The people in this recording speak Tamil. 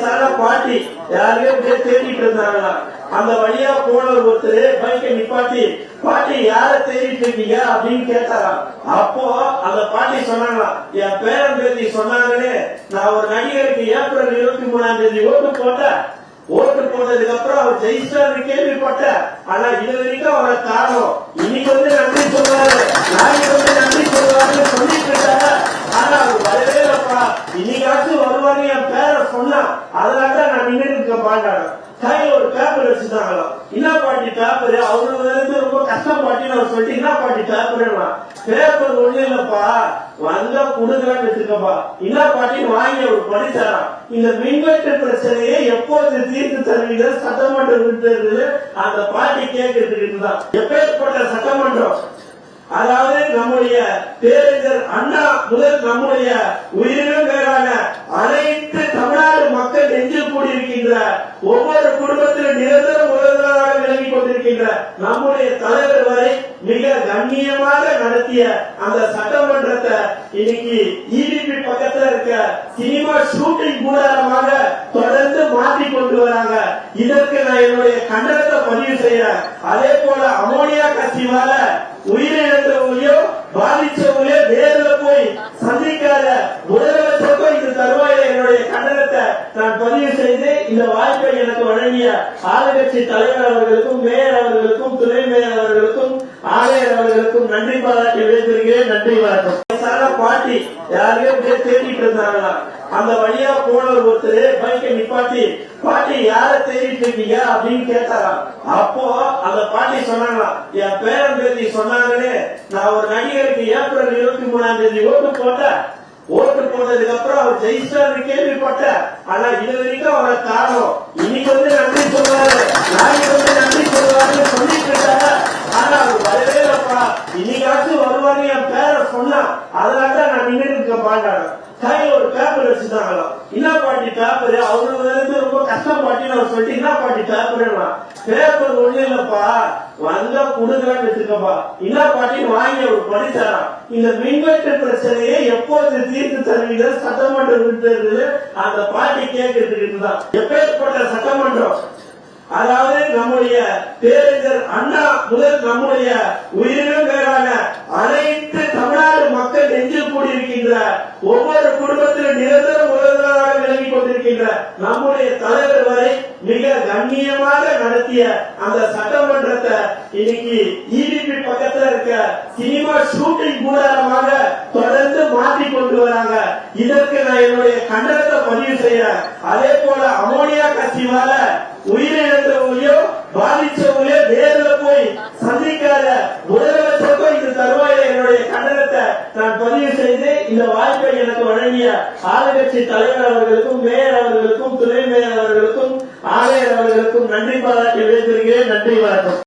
பாட்டி யாரையும் தேடிட்டு இருந்தாங்களா? அந்த வழியா போன ஒருத்தர் பைக்கை நிப்பாட்டி, பாட்டி யார தேடிட்டு இருக்கீங்க அப்படின்னு கேட்டாராம். அப்போ அந்த பாட்டி சொன்னாங்களா, என் பேரன் பேத்தி சொன்னாங்களே, நான் ஒரு நடிகருக்கு ஏப்ரல் 23 ஓட்டு போட்டேன். ஓட்டு போட்டதுக்கு அப்புறம் அவர் ஜெயிச்சாரு கேள்விப்பட்டேன். ஆனா இது வரைக்கும் அவரை காரணம் இன்னைக்கு நன்றி சொல்றாரு, நாளைக்கு நன்றி சொல்றாருன்னு சொல்லிட்டு இருக்காங்க. ஆனா அவர் வரவே இல்லப்பா, இன்னைக்காச்சும் வருவாரு என் பேரை சொன்னா, அதனாலதான் நான் நின்று இருக்க பாண்டாங்க. கையில ஒரு பேப்பர் வச்சுட்டாங்களாம். என்ன பாட்டி பேப்பரு? அவங்களுக்கு ரொம்ப கஷ்டம் பாட்டின்னு அவர் சொல்லிட்டு, என்ன பாட்டி பேப்பருன்னா, பேப்பர் ஒண்ணு இல்லப்பா, வந்தா குடுக்கலான்னு வச்சிருக்கப்பா. என்ன பாட்டின்னு வாங்கி அவர் படிச்சாராம். இந்த மின்வெட்டு பிரச்சனையை எப்போது தீர்த்து தருவீங்க சட்டமன்ற உறுப்பினர்கள் அந்த பாட்டி கேட்கறதுக்கு இருந்தான். எப்பேற்பட்ட சட்டமன்றம், அதாவது நம்முடைய பேரறிஞர் அண்ணா முதல் நம்முடைய உயிரினும் மேலான அனைத்து தமிழ்நாடு மக்கள் நெஞ்சில் கூடியிருக்கின்ற ஒவ்வொரு குடும்பத்திலும் நிரந்தர உறவினராக விளங்கிக் கொண்டிருக்கின்ற நம்முடைய தலைவர் வரை மிக கண்ணியமாக நடத்திய அந்த சட்டமன்றத்தை இன்னைக்கு இடிபி பக்கத்துல இருக்க சினிமா ஷூட்டிங் கூடாரமாக தொடர்ந்து மாற்றி கொண்டு வராங்க. இதற்கு நான் என்னுடைய கண்டனத்தை பதிவு செய்யறேன். அதே போல அமோனியா கசிவால உயிரிழந்தவங்களையோ பாதிச்சவங்களையோ நேரில் போய் சந்திக்காத முதலமைச்சருக்கும் இந்த தருவாயில என்னுடைய கண்டனத்தை நான் பதிவு செய்து இந்த வாய்ப்பை எனக்கு வழங்கிய ஆளுங்கட்சி தலைவர் அவர்களுக்கும், மேயர் அவர்களுக்கும், துணை மேயர் அவர்களுக்கும், ஆணையர் அவர்களுக்கும் நன்றி பாராட்டி விடைபெறுகிறேன். நன்றி, வணக்கம். பாட்டி யாரையும் தேடிட்டு இருந்தாங்களா? அந்த வழியா போன ஒருத்தர் பைக்கை நிப்பாட்டி, பாட்டி யார தேடிட்டு இருக்கீங்க அப்படின்னு கேட்டாராம். அப்போ அந்த பாட்டி சொன்னாங்களா, என் பேரன் பேத்தி சொன்னாங்களே, நான் ஒரு நடிகருக்கு ஏப்ரல் 23 ஓட்டு போட்டேன். ஓட்டு போட்டதுக்கு அப்புறம் அவர் ஜெயிச்சாரு கேள்விப்பட்டேன். ஆனா இது வரைக்கும் அவரை காரணம் இன்னைக்கு நன்றி சொல்றாரு, நாளைக்கு நன்றி சொல்றாருன்னு சொல்லிட்டு இருக்காங்க. ஆனா அவர் வரவே இல்லப்பா, இன்னைக்காச்சும் வருவாரு என் பேரை சொன்னா, அதனாலதான் நான் நின்று இருக்க பாண்டாங்க. கையில ஒரு பேப்பர் வச்சுட்டாங்களாம். என்ன பாட்டி பேப்பரு? அவங்களுக்கு ரொம்ப கஷ்டம் பாட்டின்னு அவர் சொல்லிட்டு, என்ன பாட்டி பேப்பருன்னா, பேப்பர் ஒண்ணு இல்லப்பா, வந்தா குடுக்கலான்னு வச்சிருக்கப்பா. என்ன பாட்டின்னு வாங்கி அவர் படிச்சாராம். இந்த மின்வெட்டு பிரச்சனையை எப்போது தீர்த்து தருவீங்க சட்டமன்ற உறுப்பினர்கள் அந்த பாட்டி கேட்கறதுக்கு இருந்தான். எப்பேற்பட்ட சட்டமன்றம், அதாவது நம்முடைய பேரறிஞர் அண்ணா முதல் நம்முடைய உயிரினும் மேலான அனைத்து தமிழ்நாடு மக்கள் நெஞ்சில் கூடியிருக்கின்ற ஒவ்வொரு குடும்பத்திலும் நிரந்தர உறவினராக விளங்கிக் கொண்டிருக்கின்ற நம்முடைய தலைவர் வரை மிக கண்ணியமாக நடத்திய அந்த சட்டமன்றத்தை இன்னைக்கு இடிபி பக்கத்துல இருக்க சினிமா ஷூட்டிங் கூடாரமாக தொடர்ந்து மாற்றி கொண்டு வராங்க. இதற்கு நான் என்னுடைய கண்டனத்தை பதிவு செய்யறேன். அதே போல அமோனியா கசிவால உயிரிழந்தவங்களையோ பாதிச்சவங்களையோ நேரில் போய் சந்திக்காத முதலமைச்சருக்கும் இந்த தருவாயில என்னுடைய கண்டனத்தை நான் பதிவு செய்து இந்த வாய்ப்பை எனக்கு வழங்கிய ஆளுங்கட்சி தலைவர் அவர்களுக்கும், மேயர் அவர்களுக்கும்